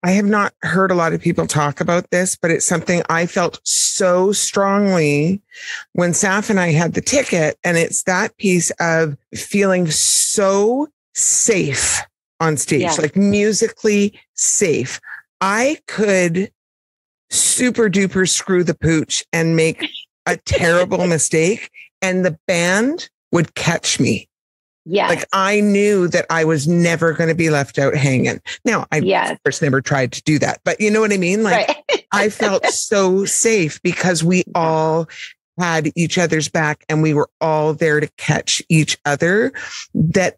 I have not heard a lot of people talk about this, but it's something I felt so strongly when Saf and I had the ticket. And it's that piece of feeling so safe on stage, like musically safe. I could super duper screw the pooch and make a terrible mistake, and the band would catch me. Yeah. Like I knew that I was never going to be left out hanging. Now, I of course never tried to do that, but you know what I mean? Like I felt so safe because we all had each other's back and we were all there to catch each other. That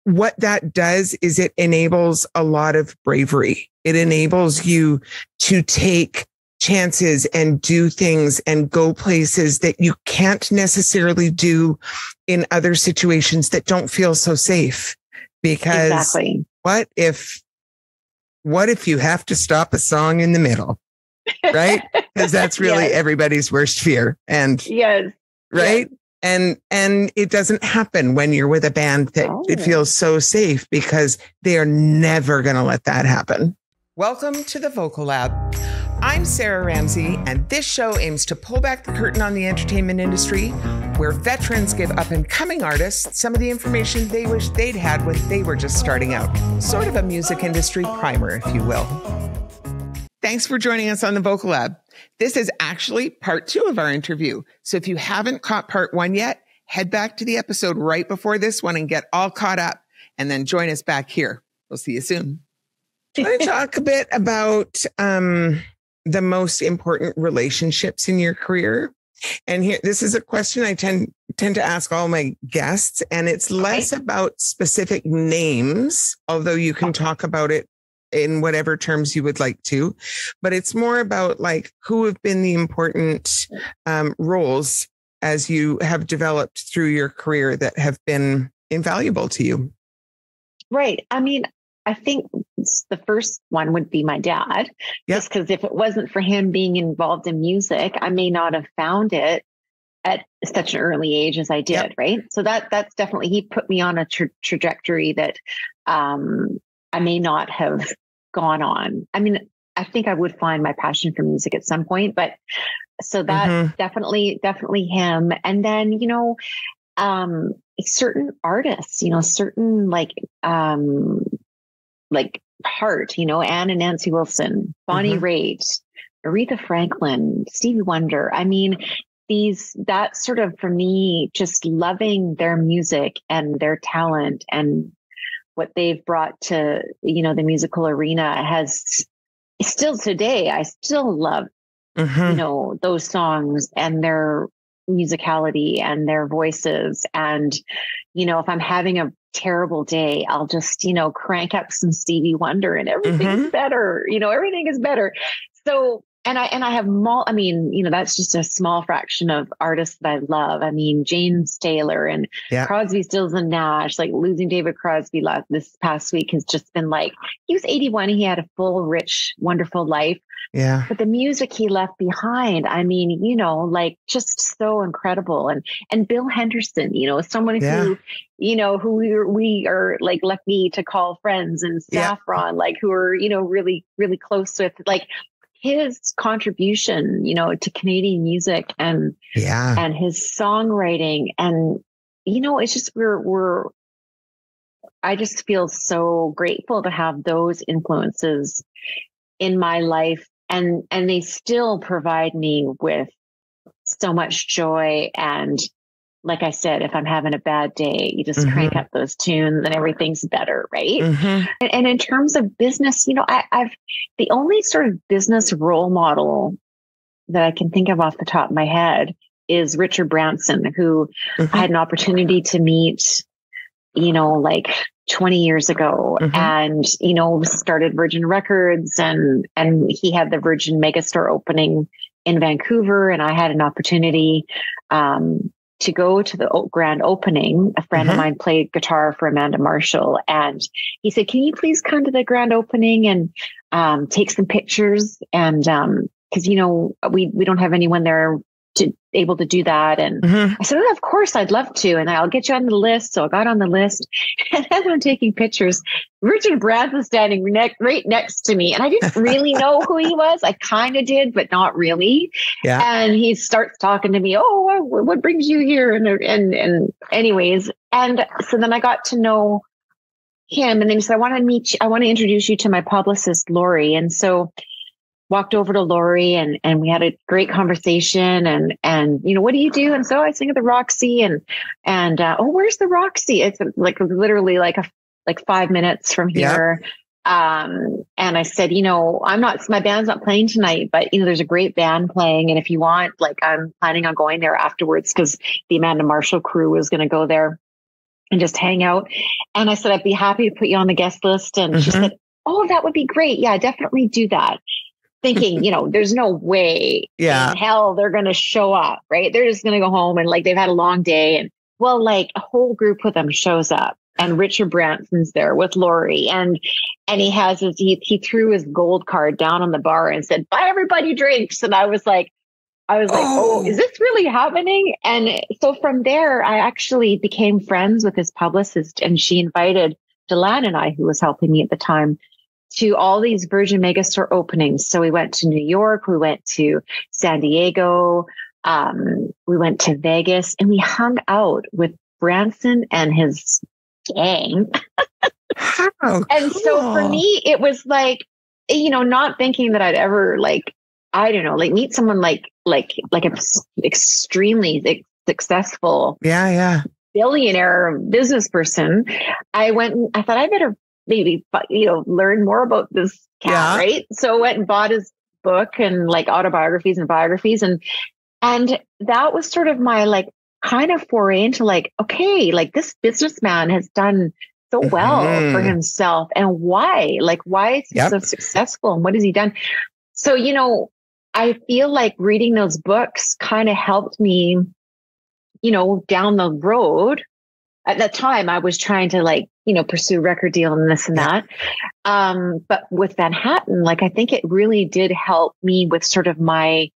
what that does is it enables a lot of bravery. It enables you to take chances and do things and go places that you can't necessarily do in other situations that don't feel so safe. Because what if you have to stop a song in the middle, right? Because that's really everybody's worst fear. And right. And it doesn't happen when you're with a band that it feels so safe, because they are never going to let that happen. Welcome to the Vocal Lab. I'm Sarah Ramsey, and this show aims to pull back the curtain on the entertainment industry, where veterans give up-and-coming artists some of the information they wish they'd had when they were just starting out. Sort of a music industry primer, if you will. Thanks for joining us on the Vocal Lab. This is actually part 2 of our interview. So if you haven't caught part 1 yet, head back to the episode right before this one and get all caught up, and then join us back here. We'll see you soon. I want to talk a bit about the most important relationships in your career. And here, this is a question I tend to ask all my guests, and it's less about specific names, although you can talk about it in whatever terms you would like to, but it's more about like who have been the important roles as you have developed through your career that have been invaluable to you. Right. I mean, I think the first one would be my dad, just because if it wasn't for him being involved in music, I may not have found it at such an early age as I did. Right. So that's definitely, he put me on a trajectory that I may not have gone on. I mean, I think I would find my passion for music at some point, but so that definitely him. And then, certain artists, certain like Heart, Anne and Nancy Wilson, Bonnie Raitt, Aretha Franklin, Stevie Wonder. I mean, that sort of, for me, just loving their music and their talent and what they've brought to, the musical arena has still today, I still love, those songs and their musicality and their voices. And, if I'm having a terrible day, I'll just, crank up some Stevie Wonder and everything's better, everything is better. So, and I have that's just a small fraction of artists that I love. I mean, James Taylor and Crosby, Stills and Nash, like losing David Crosby this past week has just been like, he was 81. He had a full, rich, wonderful life. Yeah. But the music he left behind, I mean, like just so incredible. And Bill Henderson, someone who, who we are like lucky to call friends, and Saffron, like who are, really, really close with, like his contribution, to Canadian music and his songwriting. And, it's just, I just feel so grateful to have those influences in my life. And they still provide me with so much joy. And like I said, if I'm having a bad day, you just crank up those tunes and everything's better. Right. And in terms of business, I've the only sort of business role model that I can think of off the top of my head is Richard Branson, who I had an opportunity to meet, like 20 years ago, and, started Virgin Records, and he had the Virgin Megastore opening in Vancouver. And I had an opportunity, to go to the grand opening. A friend of mine played guitar for Amanda Marshall, and he said, "Can you please come to the grand opening and take some pictures?" And because we don't have anyone there able to do that. And I said, oh, of course, I'd love to. And I'll get you on the list. So I got on the list, and as I'm taking pictures, Richard Branson standing right next to me. And I didn't really know who he was. I kind of did, but not really. Yeah. And he starts talking to me. Oh, what brings you here? And anyways. And so then I got to know him, and then he said, I want to meet you. I want to introduce you to my publicist, Lori. And so walked over to Lori, and we had a great conversation, and what do you do? And so I sing at the Roxy, and oh, where's the Roxy? It's like literally like 5 minutes from here. And I said, my band's not playing tonight, but there's a great band playing. And if you want, I'm planning on going there afterwards, because the Amanda Marshall crew was going to go there and just hang out. And I said, I'd be happy to put you on the guest list. And she said, oh, that would be great. Yeah, definitely do that. Thinking, there's no way in hell they're going to show up, right? They're just going to go home, and they've had a long day. And well, a whole group of them shows up, and Richard Branson's there with Lori, and he threw his gold card down on the bar and said, buy everybody drinks. And I was like, oh, is this really happening? And so from there, I actually became friends with his publicist, and she invited Delanne and I, who was helping me at the time, to all these Virgin Megastore openings. So we went to New York, we went to San Diego, we went to Vegas, and we hung out with Branson and his gang. How cool. And so for me, it was not thinking that I'd ever meet someone like an extremely successful billionaire business person. I thought I better maybe, learn more about this cat, right? So I went and bought his book and autobiographies and biographies. And that was sort of my kind of foray into okay, this businessman has done so well for himself. And why? Why is he so successful? And what has he done? So, I feel like reading those books kind of helped me, down the road. At that time, I was trying to pursue a record deal and this and that. But with VanHattan, I think it really did help me with sort of my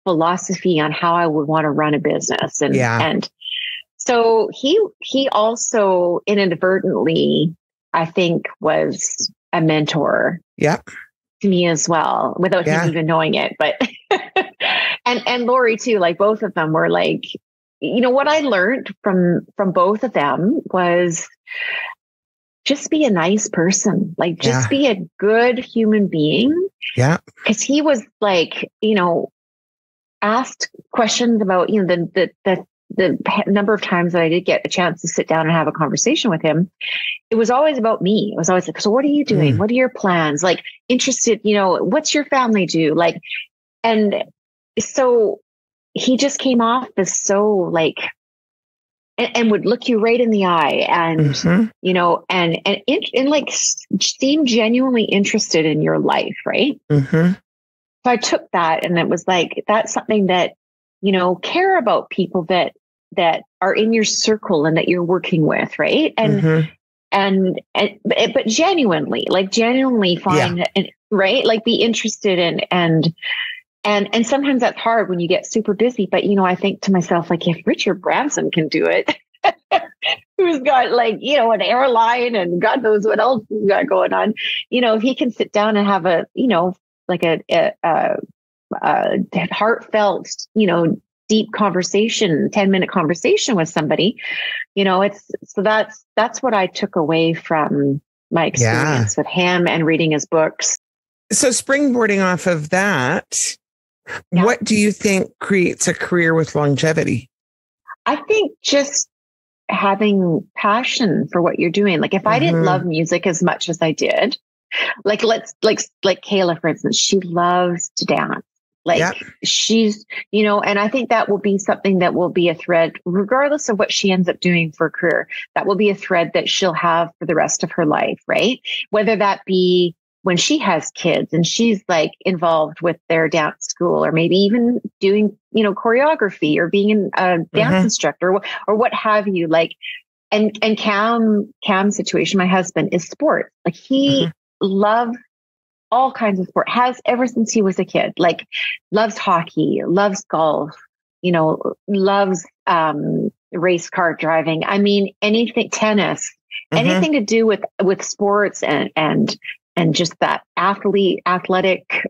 philosophy on how I would want to run a business. And so he also inadvertently, I think, was a mentor to me as well, without him even knowing it. But and Lori too, both of them were what I learned from both of them was just be a nice person, just be a good human being. Yeah. Cause he was asked questions about, the number of times that I did get a chance to sit down and have a conversation with him. It was always about me. It was always so what are you doing? What are your plans? Interested, what's your family do? And so he just came off as so and would look you right in the eye, and seem genuinely interested in your life, right? So I took that, and it was that's something that care about people that are in your circle and that you're working with, right? But genuinely find right, be interested in and sometimes that's hard when you get super busy. But, I think to myself, if Richard Branson can do it, who's got an airline and God knows what else he's got going on, if he can sit down and have a heartfelt, deep conversation, 10-minute conversation with somebody, that's what I took away from my experience with him and reading his books. So springboarding off of that, what do you think creates a career with longevity? I think just having passion for what you're doing. If I didn't love music as much as I did, Kayla, for instance, she loves to dance. She's, and I think that will be something that will be a thread, regardless of what she ends up doing for a career, that will be a thread that she'll have for the rest of her life, right? Whether that be when she has kids and she's involved with their dance school, or maybe even doing, choreography or being a dance instructor or what have you, and Cam's situation, my husband, is sport. He loves all kinds of sport, has ever since he was a kid, loves hockey, loves golf, loves race car driving. I mean, anything, tennis, anything to do with sports and just that athletic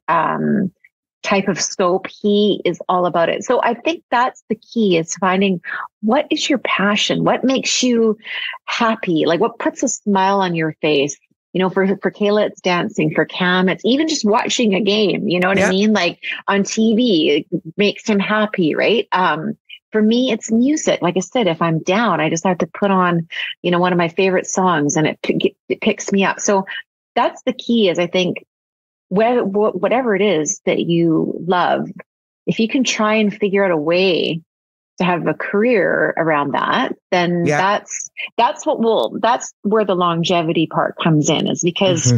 type of scope. He is all about it. So I think that's the key, is finding what is your passion, what makes you happy, like what puts a smile on your face. For Kayla, it's dancing. For Cam, it's even just watching a game. You know what I mean? Like on TV, it makes him happy, right? For me, it's music. Like I said, if I'm down, I just have to put on, one of my favorite songs, and it picks me up. So that's the key, is I think whatever it is that you love, if you can try and figure out a way to have a career around that, then that's where the longevity part comes in, is because,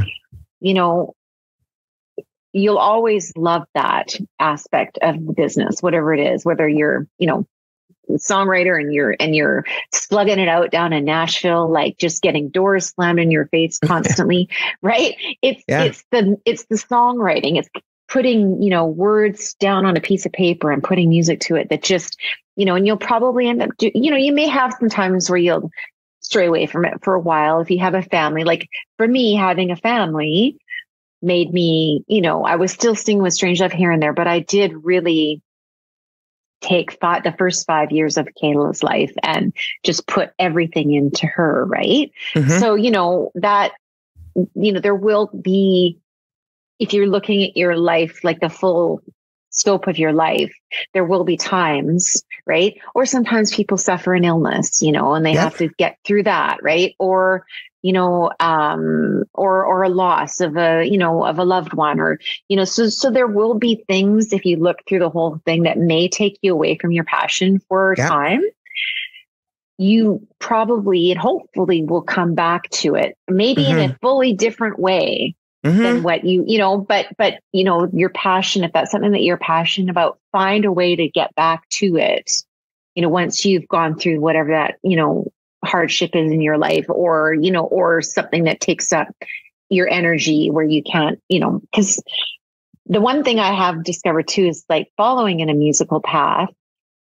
you'll always love that aspect of the business, whatever it is, whether you're, songwriter and you're slugging it out down in Nashville, like just getting doors slammed in your face constantly, right? It's the songwriting. It's putting, words down on a piece of paper and putting music to it that just, and you'll probably end up you may have some times where you'll stray away from it for a while if you have a family. Like for me, having a family made me, I was still singing with Strange Love here and there, but I did really take the first 5 years of Kayla's life and just put everything into her. Right. So, there will be, if you're looking at your life, like the full scope of your life, there will be times, right? Or sometimes people suffer an illness, and they have to get through that. Right. Or, or a loss of a loved one, or, so there will be things, if you look through the whole thing, that may take you away from your passion for a time. You probably and hopefully will come back to it, maybe in a fully different way than what but your passion, if that's something that you're passionate about, find a way to get back to it, once you've gone through whatever that, hardship is in your life, or or something that takes up your energy where you can't, because the one thing I have discovered too is, like, following in a musical path,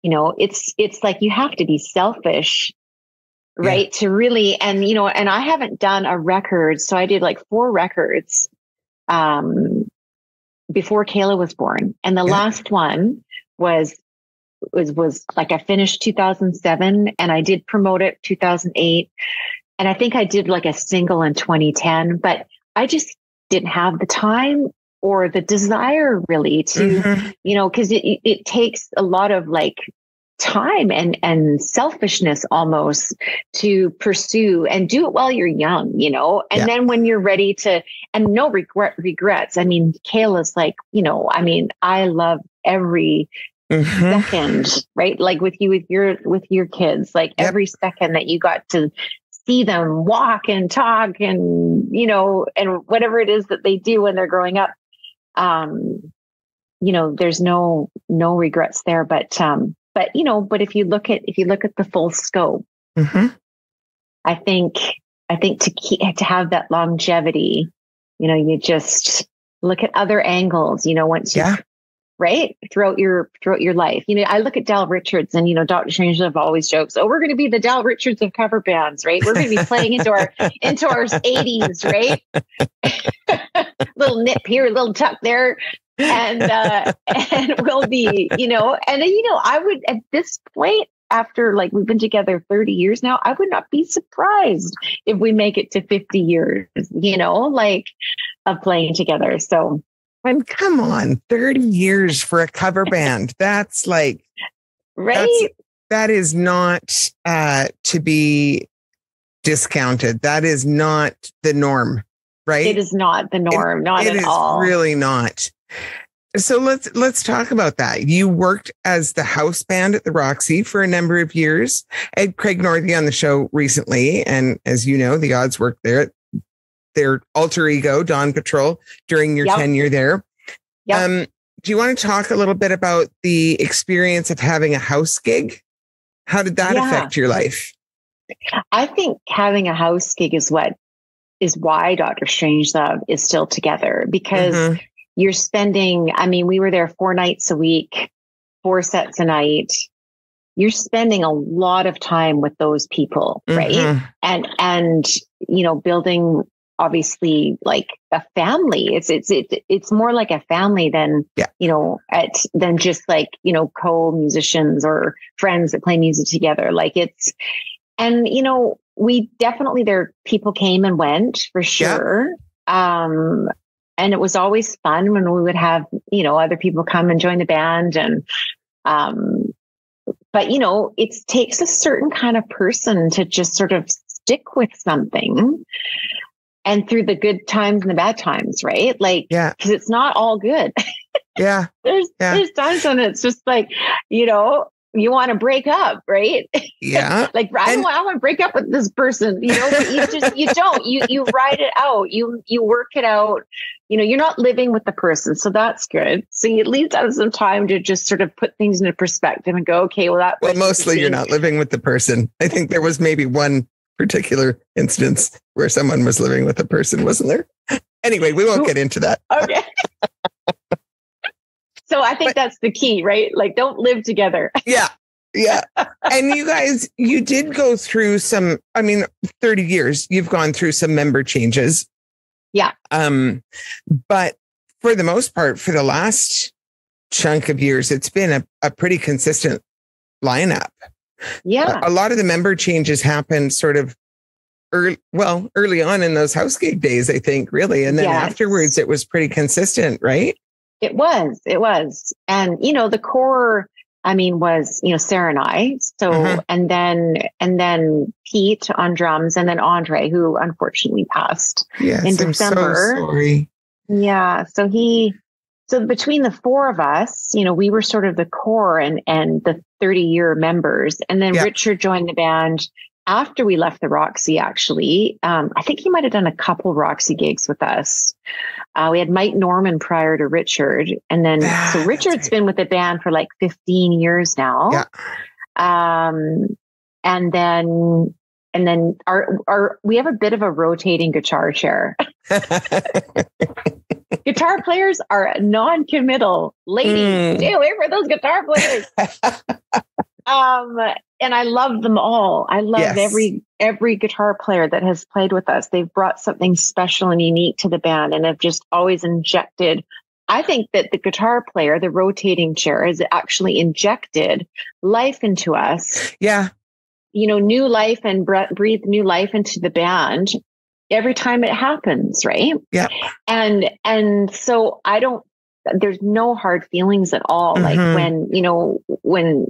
it's like you have to be selfish, right? To really, and I haven't done a record, so I did like 4 records before Kayla was born, and the last one was like, I finished 2007, and I did promote it 2008. And I think I did like a single in 2010, but I just didn't have the time or the desire really to, cause it takes a lot of like time and selfishness almost to pursue and do it while you're young, and then when you're ready to, and no regrets. I mean, Kayla's like, I love every second, right? Like with your kids, like every second that you got to see them walk and talk and, and whatever it is that they do when they're growing up, there's no regrets there, but if you look at the full scope, I think to have that longevity, you just look at other angles, once you right? Throughout your life. I look at Dal Richards, and, Dr. Strangelove always jokes, we're going to be the Dal Richards of cover bands, right? We're going to be playing into our 80s, right? Little nip here, little tuck there. And we'll be, I would, at this point, after like we've been together 30 years now, I would not be surprised if we make it to 50 years, of playing together. So, and come on, 30 years for a cover band. That's like, right. That is not to be discounted. That is not the norm, right? It is not the norm. Not at all. It is really not. So let's talk about that. You worked as the house band at the Roxy for a number of years. I had Craig Northey on the show recently, and as you know, the Odds worked there. Their alter ego, Dawn Patrol, during your tenure there. Do you want to talk a little bit about the experience of having a house gig? How did that affect your life? I think having a house gig is why Dr. Strangelove is still together, because you're spending, we were there 4 nights a week. 4 sets a night, you're spending a lot of time with those people, right? Mm-hmm. And building obviously like a family. It's more like a family than than just like co-musicians or friends that play music together. Like we definitely, people came and went for sure. Yeah. And it was always fun when we would have other people come and join the band, and but it takes a certain kind of person to just sort of stick with something, and through the good times and the bad times, right? Like, because it's not all good. Yeah. There's times when it's just like, you want to break up, right? Yeah. Like, I don't want to break up with this person, but you don't, you ride it out. You work it out. You're not living with the person. So that's good. So you at least have some time to just sort of put things into perspective and go, okay, well, mostly you're not living with the person. I think there was maybe one particular instance where someone was living with a person, wasn't there? Anyway, we won't get into that. Okay. So I think that's the key, right? Like, don't live together. Yeah. Yeah. And you guys, you did go through 30 years, you've gone through some member changes. Yeah. But for the most part, for the last chunk of years, it's been a pretty consistent lineup. Yeah. A lot of the member changes happened sort of early on in those house gig days, I think, really. And then afterwards, it was pretty consistent, right? It was. And, the core, was, Sarah and I. So, and then Pete on drums, and then Andre, who unfortunately passed in December. I'm so sorry. Yeah. So between the 4 of us, we were sort of the core and the 30-year members. And then Richard joined the band after we left the Roxy, actually. I think he might have done a couple Roxy gigs with us. We had Mike Norman prior to Richard. And then, so Richard's been with the band for like 15 years now. Yeah. And then we have a bit of a rotating guitar chair. Guitar players are non-committal. Ladies, stay away from those guitar players. And I love them all. I love every guitar player that has played with us. They've brought something special and unique to the band, and have just always injected. I think that the guitar player, the rotating chair, has actually injected life into us. Yeah. New life, and breathe new life into the band every time it happens. Right. Yeah. And so there's no hard feelings at all. Like when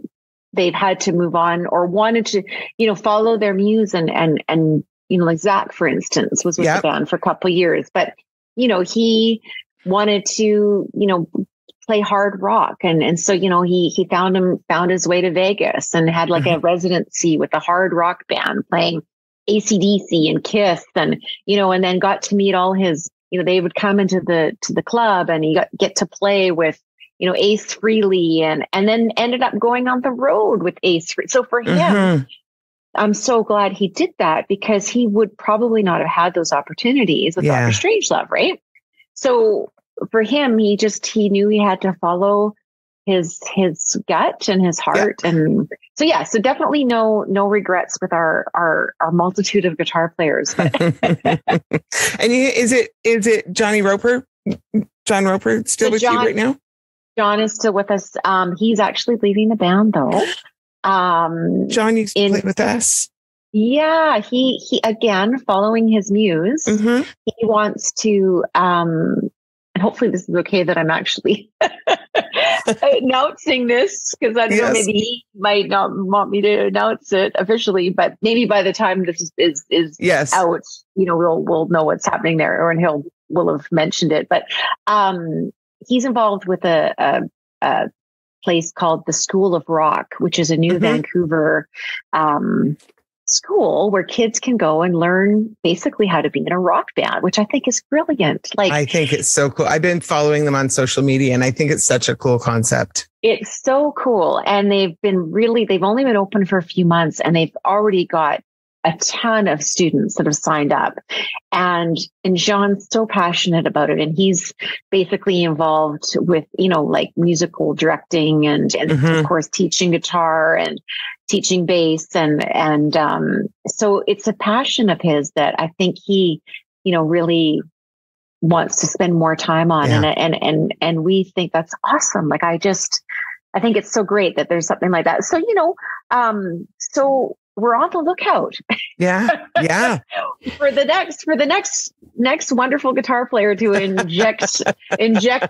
they've had to move on or wanted to, follow their muse and like Zach, for instance, was with the band for a couple of years, but, he wanted to, play hard rock. And so, he found his way to Vegas and had like a residency with a hard rock band playing AC/DC and Kiss and then got to meet all his, they would come into the club and he get to play with, Ace Frehley and then ended up going on the road with Ace Frehley. So for him, I'm so glad he did that, because he would probably not have had those opportunities with Dr. Strangelove, right? So for him, he knew he had to follow his gut and his heart. Yeah. And so definitely no regrets with our multitude of guitar players. And is it Johnny Roper? John Roper still with you right now? John is still with us. He's actually leaving the band though. John used to play with us. Yeah, he again, following his muse, he wants to, and hopefully this is okay that I'm actually announcing this, because I don't know, maybe he might not want me to announce it officially, but maybe by the time this is out, we'll know what's happening there, and will have mentioned it. But he's involved with a place called the School of Rock, which is a new Vancouver school where kids can go and learn basically how to be in a rock band, which I think is brilliant. Like, I think it's so cool. I've been following them on social media, and I think it's such a cool concept. It's so cool. And they've only been open for a few months, and they've already got a ton of students that have signed up, and Jean's so passionate about it, and he's basically involved with, like musical directing and of course teaching guitar and teaching bass, and so it's a passion of his that I think he, really wants to spend more time on, and we think that's awesome. Like I think it's so great that there's something like that. So so we're on the lookout. Yeah. for the next wonderful guitar player to inject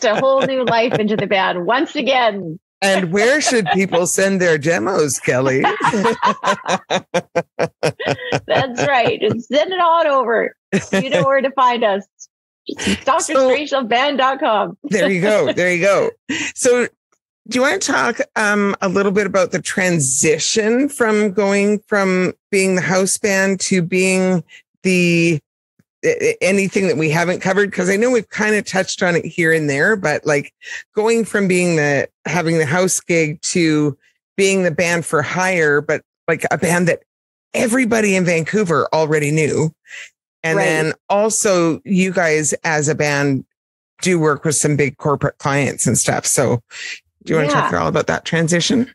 a whole new life into the band once again. And where should people send their demos, Kelly? That's right. Just send it on over. You know where to find us. DrStrangelove.com. There you go. So do you want to talk a little bit about the transition from going from being the house band to being anything that we haven't covered? Because I know we've kind of touched on it here and there, but like going from having the house gig to being the band for hire, but like a band that everybody in Vancouver already knew. And then also you guys as a band do work with some big corporate clients and stuff. So do you want to talk all about that transition?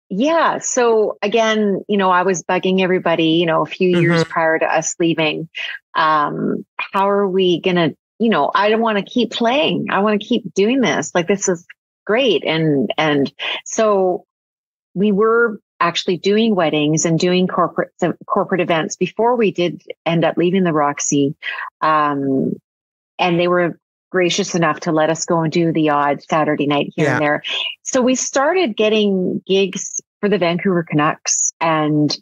Yeah. So again, I was bugging everybody, a few years prior to us leaving. How are we going to, I don't want to keep playing. I want to keep doing this. Like, this is great. And so we were actually doing weddings and doing corporate events before we did end up leaving the Roxy. And they were gracious enough to let us go and do the odd Saturday night here and there. So we started getting gigs for the Vancouver Canucks and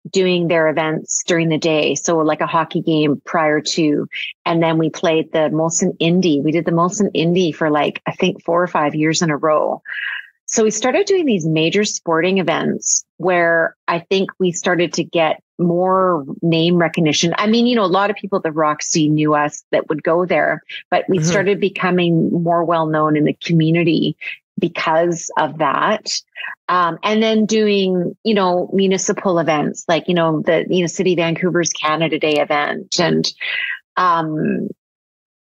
doing their events during the day. So like a hockey game prior to, and then we played the Molson Indy. We did the Molson Indy for like, I think 4 or 5 years in a row. So we started doing these major sporting events where I think we started to get more name recognition. I mean, a lot of people at the Roxy knew us that would go there, but we started becoming more well-known in the community because of that. And then doing, municipal events like, the, City of Vancouver's Canada Day event.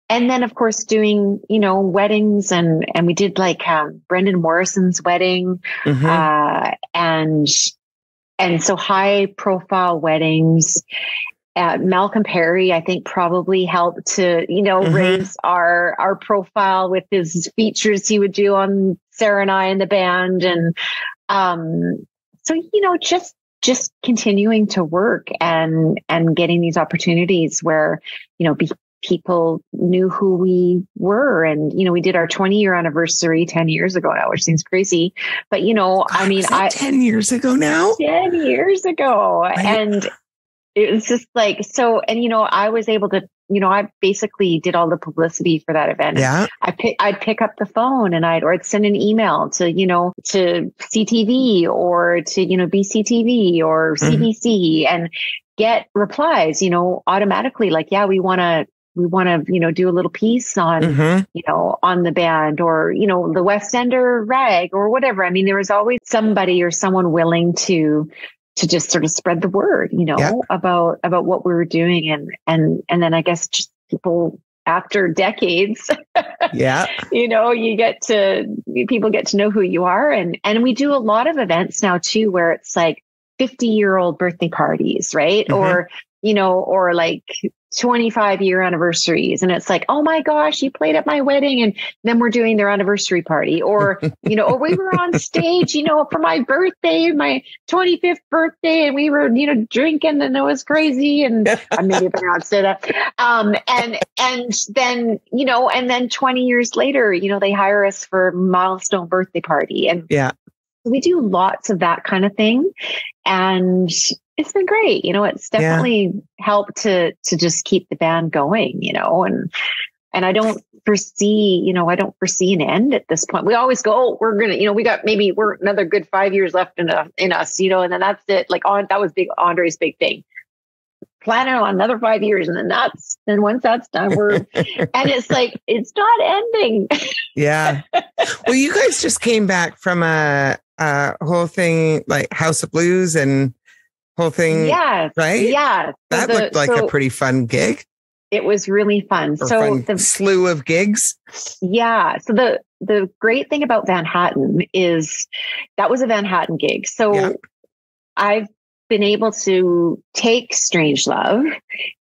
And then, of course, doing, weddings and we did like Brendan Morrison's wedding, and so high profile weddings. Malcolm Perry, I think, probably helped to, raise our profile with his features he would do on Sarah and I and the band. And so, just continuing to work and getting these opportunities where, people knew who we were. And, we did our 20-year anniversary 10 years ago now, which seems crazy. But, I mean, 10 years ago now? 10 years ago. Right. And it was just like, so, and, I was able to, I basically did all the publicity for that event. Yeah. I'd pick up the phone and I'd send an email to, to CTV or to, BCTV or CBC and get replies, automatically like, yeah, we want to, do a little piece on, on the band or, the West Ender rag or whatever. I mean, there was always somebody or someone willing to just sort of spread the word, about what we were doing. And then I guess just people after decades, people get to know who you are. And we do a lot of events now too, where it's like 50-year-old birthday parties, right? Or like 25-year anniversaries. And it's like, oh my gosh, you played at my wedding. And then we're doing their anniversary party. Or, or we were on stage, for my birthday, my 25th birthday. And we were, drinking and it was crazy. And I maybe better not say that. And then 20 years later, they hire us for a milestone birthday party. And we do lots of that kind of thing. And it's been great. It's definitely helped to just keep the band going, and I don't foresee, an end at this point. We always go, oh, we're going to, we're another good 5 years left in us, and then that's it. Like that was Andre's big thing. Planning on another 5 years. And then once that's done, and it's like, it's not ending. Yeah. Well, you guys just came back from a whole thing like House of Blues and whole thing. Yes. Right? Yeah. That looked like a pretty fun gig. It was really fun. Or so the slew of gigs. Yeah. So the great thing about VanHattan is that was a VanHattan gig. So I've been able to take Strangelove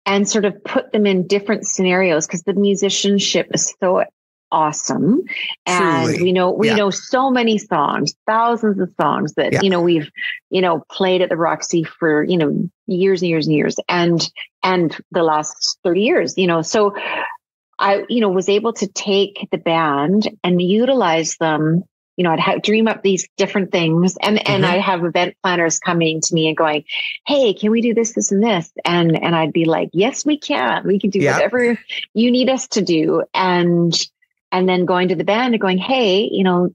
and sort of put them in different scenarios because the musicianship is so awesome. And Truly. we know so many songs, thousands of songs that, we've, played at the Roxy for, years and years and years and the last 30 years, so I, was able to take the band and utilize them. I'd dream up these different things and I have event planners coming to me and going, hey, can we do this, this, and this? And I'd be like, yes, we can. We can do whatever you need us to do. And then going to the band and going, hey,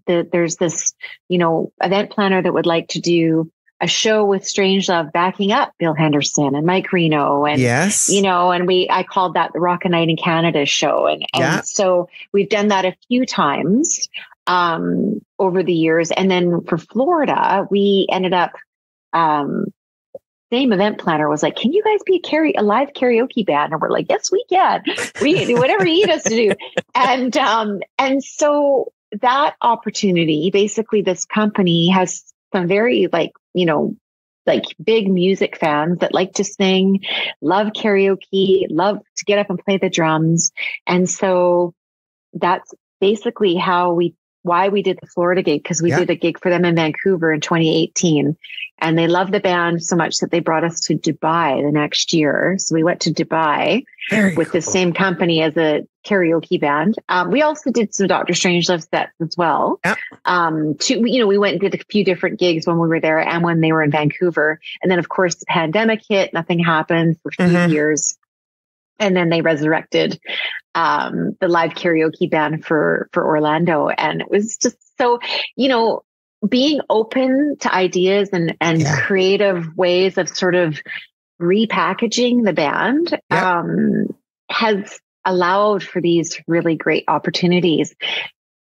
there's this, event planner that would like to do a show with Strangelove backing up Bill Henderson and Mike Reno. And, and I called that the Rock a Night in Canada show. And so we've done that a few times over the years. And then for Florida, we ended up, same event planner was like, can you guys be a live karaoke band? And we're like, yes, we can. We can do whatever you need us to do. And so that opportunity, basically this company has some very big music fans that like to sing, love karaoke, love to get up and play the drums. And so that's basically why we did the Florida gig, because we did a gig for them in Vancouver in 2018. And they loved the band so much that they brought us to Dubai the next year. So we went to Dubai with the same company as a karaoke band. We also did some Dr. Strangelove sets as well. We went and did a few different gigs when we were there and when they were in Vancouver. And then of course the pandemic hit, nothing happened for a few years. And then they resurrected the live karaoke band for Orlando. And it was just so, being open to ideas and creative ways of sort of repackaging the band has allowed for these really great opportunities,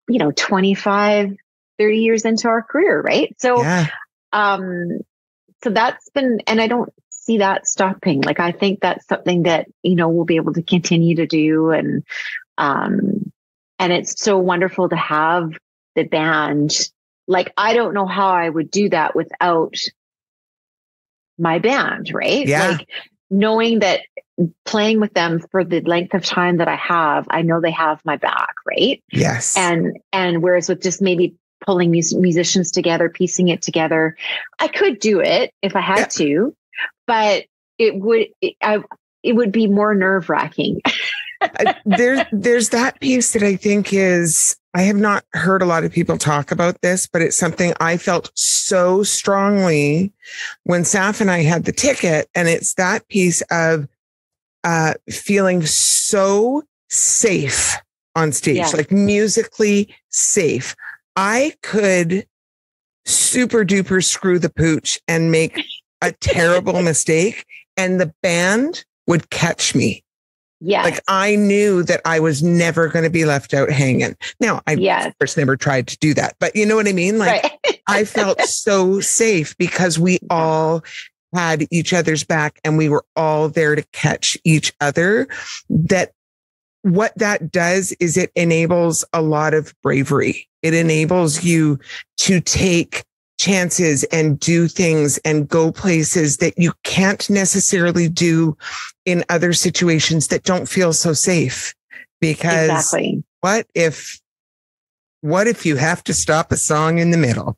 25, 30 years into our career, right? So, so that's been, and I don't see that stopping. Like, I think that's something that, we'll be able to continue to do. And it's so wonderful to have the band. Like, I don't know how I would do that without my band, right? Like, knowing that playing with them for the length of time that I know they have my back, right? Yes. And whereas with just maybe pulling musicians together, piecing it together, I could do it if I had to, but it would be more nerve-wracking. There's that piece that I think is, I have not heard a lot of people talk about this, but it's something I felt so strongly when Saf and I had the ticket. And it's that piece of feeling so safe on stage, like musically safe. I could super duper screw the pooch and make a terrible mistake, and the band would catch me. Yeah. Like, I knew that I was never going to be left out hanging. Now, I of course never tried to do that, but you know what I mean? Like, I felt so safe because we all had each other's back and we were all there to catch each other. That what that does is it enables a lot of bravery. It enables you to take chances and do things and go places that you can't necessarily do in other situations that don't feel so safe. Because what if you have to stop a song in the middle,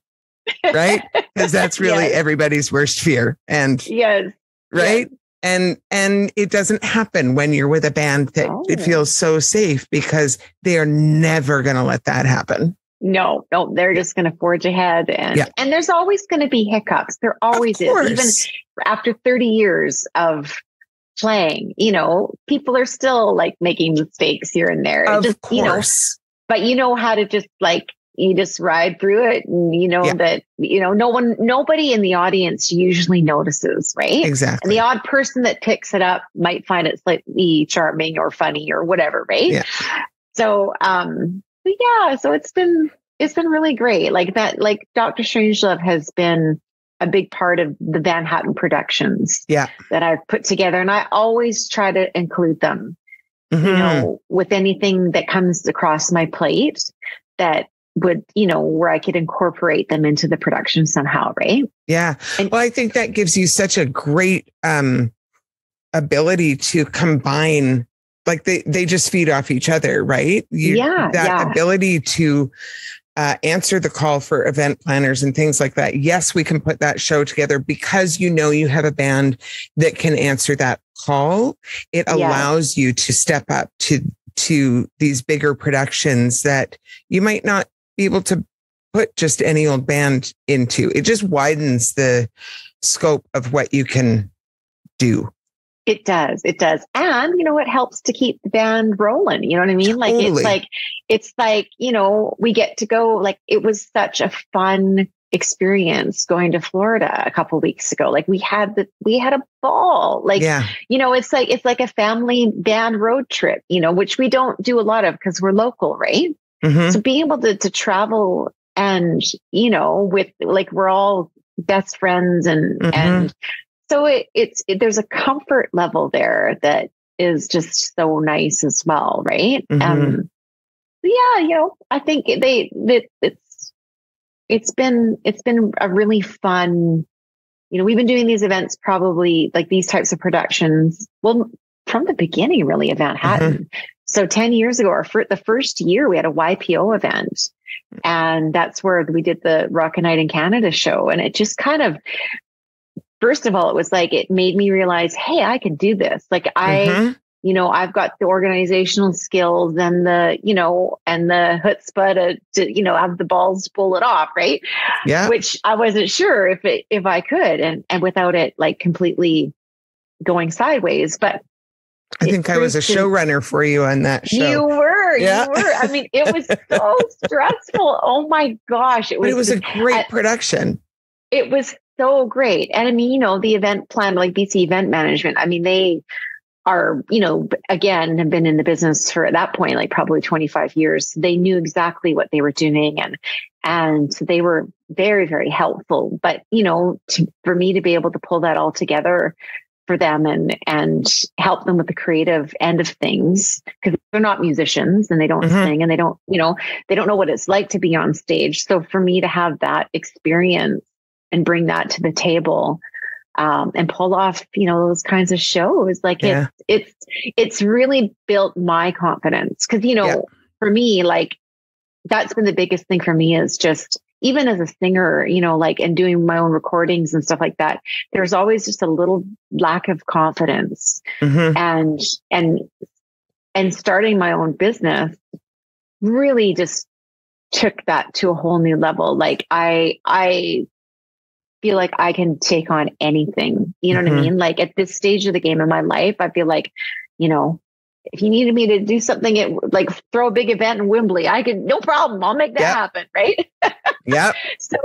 right? Because that's really everybody's worst fear. And right. And it doesn't happen when you're with a band that it feels so safe, because they are never going to let that happen. No, they're just going to forge ahead. And there's always going to be hiccups. There always is. Even after 30 years of playing, people are still like making mistakes here and there. Of course. But how to just you just ride through it, and that, nobody in the audience usually notices, right? Exactly. And the odd person that picks it up might find it slightly charming or funny or whatever, right? Yeah. So, so it's been really great. Like that, like Dr. Strangelove has been a big part of the VanHattan productions that I've put together. And I always try to include them, with anything that comes across my plate that would, where I could incorporate them into the production somehow. Right. Yeah. Well, I think that gives you such a great ability to combine, like they just feed off each other, right? Ability to answer the call for event planners and things like that. Yes, we can put that show together because you have a band that can answer that call. It allows you to step up to these bigger productions that you might not be able to put just any old band into. It just widens the scope of what you can do. It does. And, it helps to keep the band rolling. You know what I mean? Like, totally. it's like, we get to go, like, it was such a fun experience going to Florida a couple of weeks ago. Like we had a ball, like, it's like a family band road trip, which we don't do a lot of because we're local. Right. Mm-hmm. So being able to travel and, with like, we're all best friends and so there's a comfort level there that is just so nice as well. Right. Mm-hmm. I think it's been a really fun, we've been doing these events probably like these types of productions. Well, from the beginning, really, of VanHattan. Mm-hmm. So 10 years ago, the first year we had a YPO event, and that's where we did the Rock and Night in Canada show. And it just kind of, first of all, it was like, it made me realize, hey, I can do this. Like I've got the organizational skills and the chutzpah to have the balls to pull it off. Right. Yeah. Which I wasn't sure if I could, and without it like completely going sideways. But I think I was a showrunner for you on that show. You were. I mean, it was so stressful. Oh my gosh. It was a great production. It was so great. And I mean, the event plan, like BC Event Management, I mean, they are, again, have been in the business for, at that point, like probably 25 years. They knew exactly what they were doing, and they were very, very helpful. But, for me to be able to pull that all together for them and help them with the creative end of things, because they're not musicians and they don't sing and they don't know what it's like to be on stage. So for me to have that experience and bring that to the table, and pull off, those kinds of shows, like it's really built my confidence. Cause, for me, like that's been the biggest thing for me, is just, even as a singer, like, and doing my own recordings and stuff like that, there's always just a little lack of confidence. And starting my own business really just took that to a whole new level. Like I feel like I can take on anything, what I mean? Like at this stage of the game in my life, I feel like, if you needed me to do something like throw a big event in Wembley, I could, no problem. I'll make that happen. Right. Yeah. So,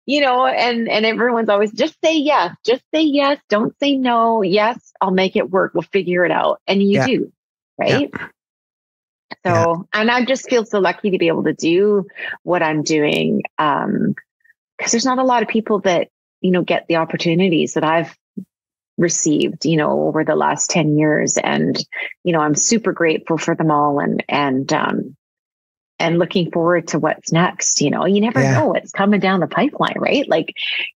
and everyone's always just say yes. Don't say no. Yes, I'll make it work. We'll figure it out. And you do. Right. Yeah. So, and I just feel so lucky to be able to do what I'm doing. Because there's not a lot of people that, get the opportunities that I've received, over the last 10 years. And, I'm super grateful for them all, and looking forward to what's next. You never know what's coming down the pipeline, right? Like,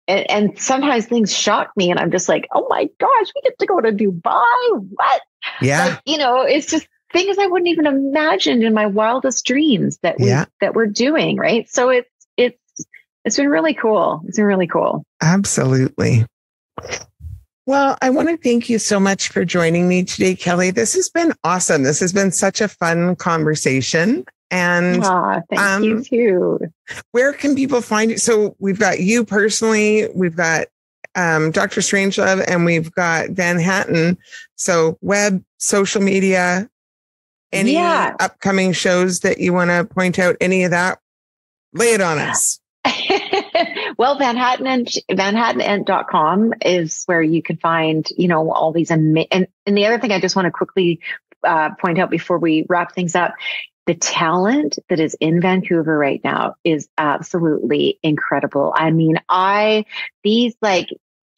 and sometimes things shock me and I'm just like, oh my gosh, we get to go to Dubai. What? Yeah. Like, it's just things I wouldn't even imagine in my wildest dreams that we're doing. Right. So it's been really cool. It's been really cool. Absolutely. Well, I want to thank you so much for joining me today, Kelly. This has been awesome. This has been such a fun conversation. And thank you too. Where can people find you? So we've got you personally, we've got Dr. Strangelove, and we've got VanHattan. So web, social media, any upcoming shows that you want to point out, any of that, lay it on us. Well, VanHattanEnt.com is where you can find, all these and the other thing I just want to quickly point out before we wrap things up the talent that is in Vancouver right now is absolutely incredible. I mean, these like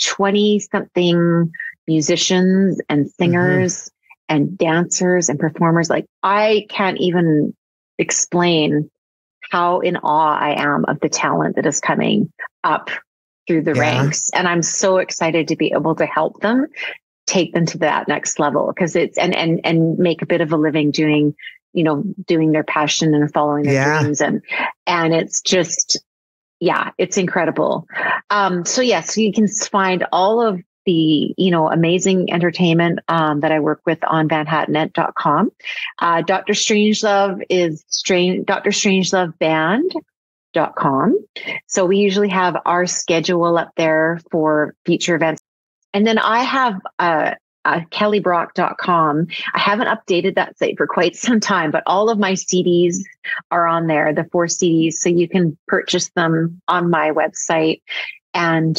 20 something musicians and singers and dancers and performers, like I can't even explain how in awe I am of the talent that is coming up through the ranks. And I'm so excited to be able to help them take them to that next level, because it's and make a bit of a living doing their passion and following their dreams. And it's just, it's incredible. So you can find all of the, amazing entertainment that I work with on VanHattanEnt.com. Dr. Strangelove is DrStrangeloveBand.com. So we usually have our schedule up there for future events. And then I have kellybrock.com. I haven't updated that site for quite some time, but all of my CDs are on there, the 4 CDs. So you can purchase them on my website. And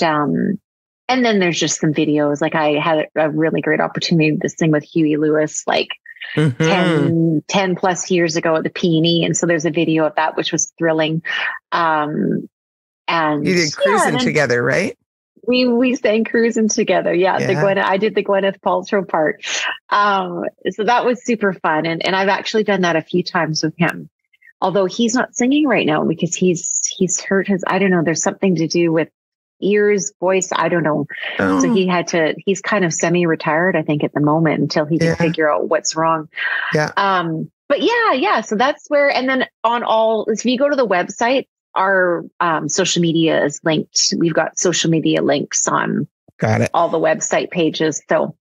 then there's just some videos. Like I had a really great opportunity to sing with Huey Lewis, like 10 plus years ago at the Peony. And so there's a video of that, which was thrilling. And you did Cruising together, right? We sang Cruising together. I did the Gwyneth Paltrow part. So that was super fun. And I've actually done that a few times with him, although he's not singing right now because he's hurt his, I don't know, there's something to do with ears, voice, I don't know. Oh. So he's kind of semi-retired, I think, at the moment until he can figure out what's wrong. Yeah. But so that's where, and then if you go to the website, our social media is linked. We've got social media links on all the website pages. So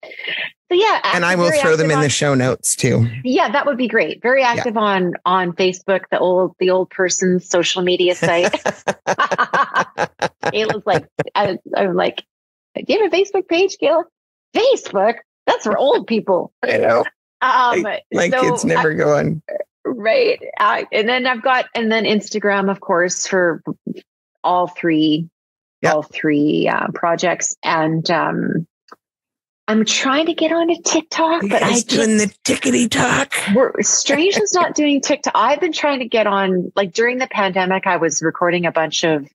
and I will throw them in the show notes too. Yeah, that would be great. Very active on Facebook, the old person's social media site. Kayla's like, I'm like, do you have a Facebook page, Kayla? Facebook? That's for old people. I know. My kids never go on. Right. And then Instagram, of course, for all three projects. And I'm trying to get on a TikTok, but I'm doing the tickety talk. Strange's not doing TikTok. I've been trying to get on, like during the pandemic, I was recording a bunch of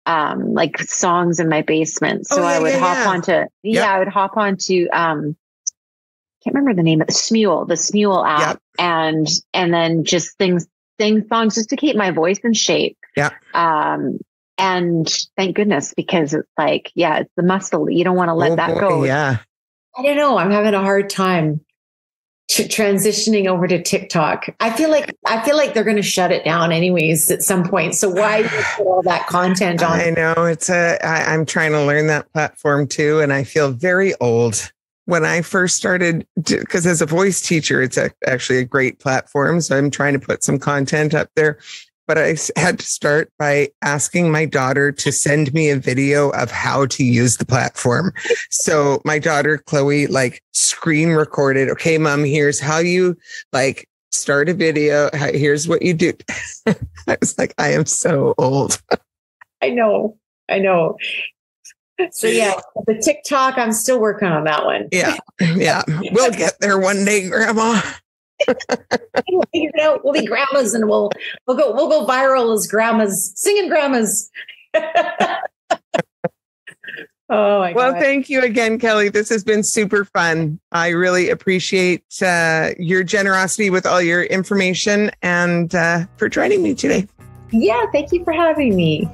like songs in my basement. So I would hop onto, can't remember the name of the Smule app, and then just sing songs just to keep my voice in shape. Yeah. And thank goodness, because it's like, it's the muscle. You don't want to let that go. Yeah. I don't know. I'm having a hard time transitioning over to TikTok. I feel like they're going to shut it down anyways at some point. So why put all that content on? I know I'm trying to learn that platform too. And I feel very old. When I first started, because as a voice teacher, it's actually a great platform. So I'm trying to put some content up there. But I had to start by asking my daughter to send me a video of how to use the platform. So my daughter, Chloe, like screen recorded, okay, Mom, here's how you like start a video. Here's what you do. I was like, I am so old. I know. So the TikTok, I'm still working on that one. Yeah. We'll get there one day, Grandma. We'll figure it out. We'll be grandmas, and we'll go viral as grandmas, singing grandmas. Oh my God. Well, thank you again, Kelly. This has been super fun. I really appreciate your generosity with all your information and for joining me today. Yeah, thank you for having me.